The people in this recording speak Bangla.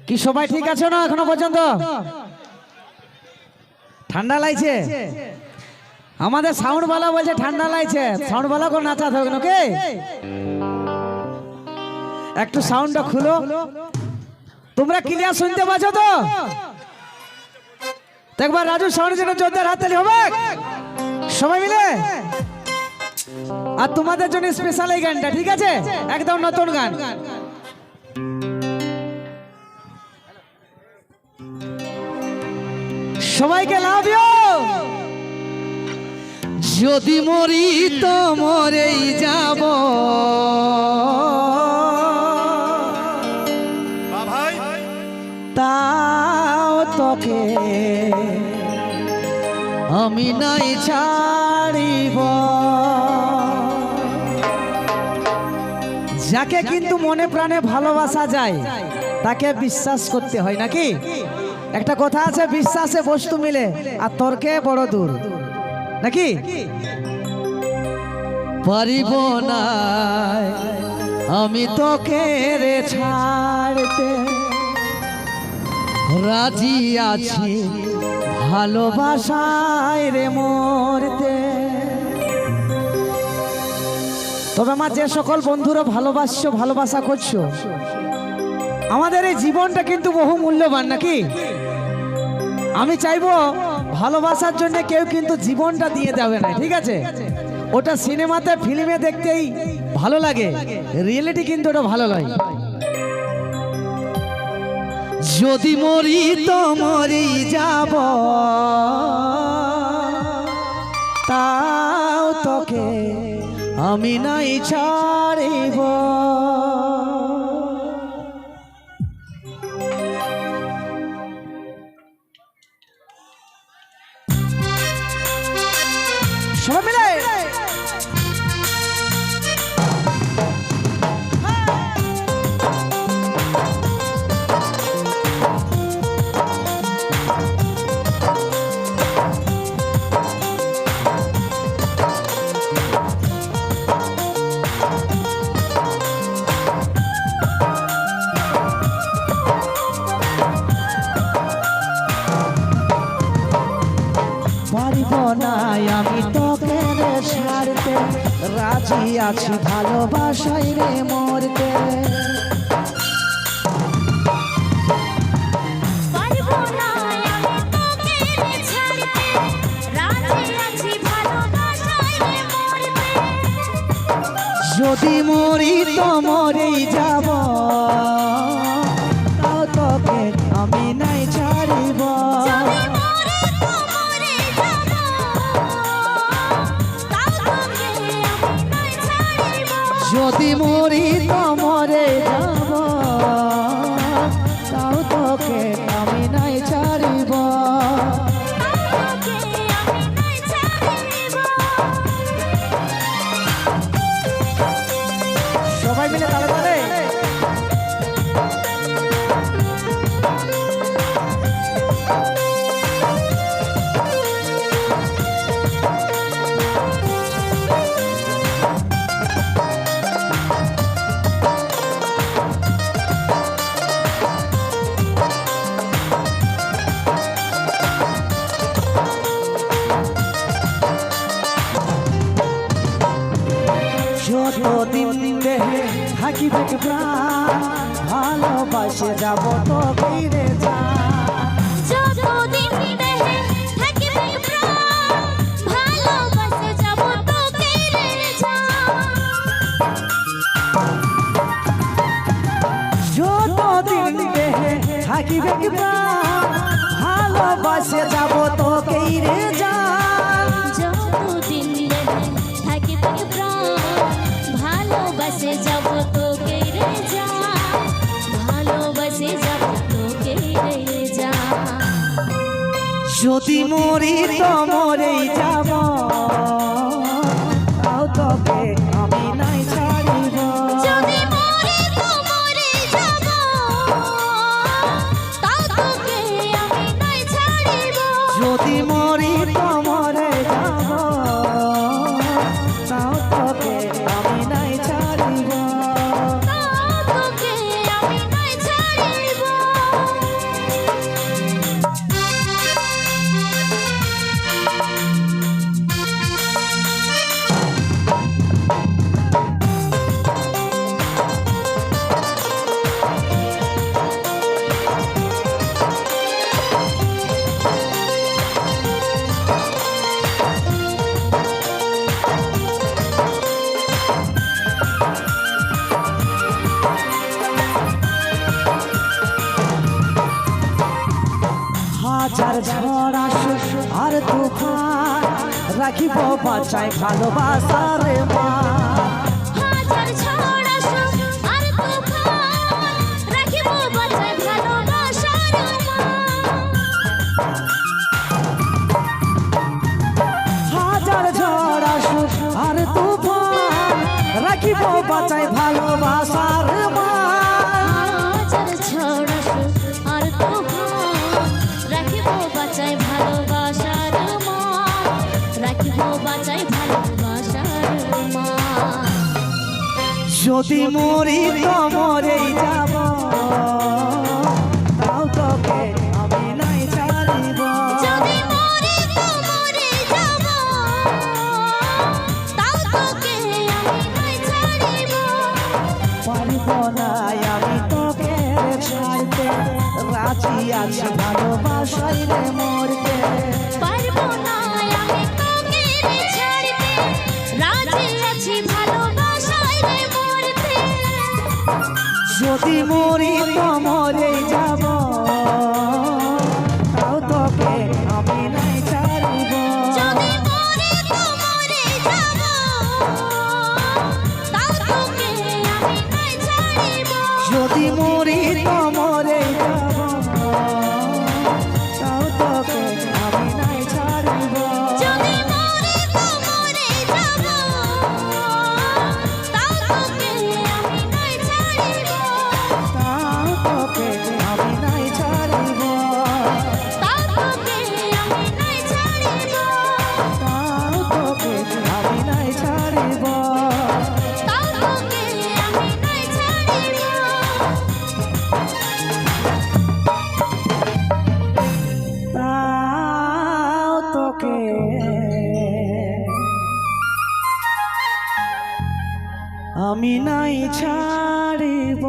কি সবাই ঠিক আছে না এখনো পর্যন্ত? ঠান্ডা লাগছে? আমাদের সাউন্ড বালা বলছে ঠান্ডা লাগছে। সাউন্ড বালা কোন নাচা থাকবে নাকি? একটু সাউন্ডটা খুলো। তোমরা ক্লিয়ার শুনতে পাচ্ছ তো? একবার রাজু সাউন্ডের জন্য জোরদার হাততালি হবে সবাই মিলে। আর তোমাদের জন্য স্পেশাল এই গানটা, ঠিক আছে? একদম নতুন গান। সবাইকে লাভ ইউ। যদি মরি তো মরেই যাব, তাও তোকে আমি নাই ছাড়িব। যাকে কিন্তু মনে প্রাণে ভালোবাসা যায় তাকে বিশ্বাস করতে হয় নাকি? একটা কথা আছে, বিশ্বাসে বস্তু মিলে আর তর্কে বড় দূর নাকি? পারিব না আমি তোকে রে ছাড়তে, রাজি আছি ভালোবাসায় রে মরতে। তবে আমার যে সকল বন্ধুরা ভালোবাসছো, ভালোবাসা করছো, আমাদের এই জীবনটা কিন্তু বহু মূল্যবান নাকি? আমি চাইবো ভালোবাসার জন্য কেউ কিন্তু জীবনটা দিয়ে যাবে না, ঠিক আছে? ওটা সিনেমাতে ফিল্মে দেখতেই ভালো লাগে, রিয়েলিটি কিন্তু ওটা ভালো লাগে। যদি মরি তো মরি যাব, তাও তোকে আমি নাই ছাড়িব। সবাই মিলে পারিব না আমি তোকে রে ছাড়তে, রাজি আছি ভালোবাসায় রে মরতে। পারিব না আমি তোকে রে ছাড়তে, রাজি আছি ভালোবাসায় রে মরতে। যদি মরি তো মরেই যাব, তাও তোকে আমি নাই ছাড়িব। যদি মরি তো মরে যাব, তাও তোকে আমি নাই ছাড়িব। সবাই মিলে তালে তালে যতদিন দেহে থাকিবে প্রাণ, ভালোবাসে যাব তো ফিরে যা। যতদিন দেহে থাকিবে প্রাণ, ভালোবাসে যাব তোকে রে যা। যতদিন দেহে থাকিবে প্রাণ, ভালোবাসে যাব তোকে রে যা। যতদিন দেহে থাকিবে প্রাণ, ভালোবাসে যাব তোকে রে যা। ভালোবাসে যাব তোকে রে যা। যদি মরি তো মরেই যাব, তাও তোকে আমি নাই ছাড়িব। যদি মরি তো মরে যাব, তাও তোকে আমি নাই ছাড়িব। যদি মরি তো মরে যাব, তাও তোকে আমি নাই ছাড়িব। তাও তোকে আমি নাই ছাড়িব। ঝড় আসুক আর তুফান রাখিব বাঁচায় ভালোবাসার মা হাজার ঝড় আসুক আর তুফান রাখিব বাঁচায় ভালোবাসার মা হাজার ঝড় আসুক আর তুফান রাখিব বাঁচায় ভালোবাসার মা হাজার ঝড় আসুক আর তুফান রাখিব বাঁচায় ভালোবাসার মা রাখিব বাঁচায় ভালোবাসার মা যদি মরি তো মরেই যাব তাও তোকে আমি নাই ছাড়িব যদি মরি তো মরে যাব তাও তোকে আমি নাই ছাড়িব পারিব না আমি তোকে ছাড়তে রাজি আছি ভালোবাসাই রে মরতে পারবো না আমি তোকে ছাড়তে রাজি আছি ভালোবাসায় রে মরতে যদি মরি তো মরেই যাব তাও তোকে আমি নাই ছাড়িব যদি মরি তো মরে যাব তাও তোকে আমি নাই ছাড়িব যদি মরি তো মরেই যাব তাও তোকে আমি নাই ছাড়িব যদি মরি তো মরে যাব তাও তোকে আমি নাই ছাড়িব তাও তোকে আমি নাই ছাড়িব তাও তোকে আমি নাই ছাড়িব তাও তোকে আমি নাই ছাড়িব তাও তোকে আমি নাই ছাড়িব তাও তোকে আমি নাই ছাড়িব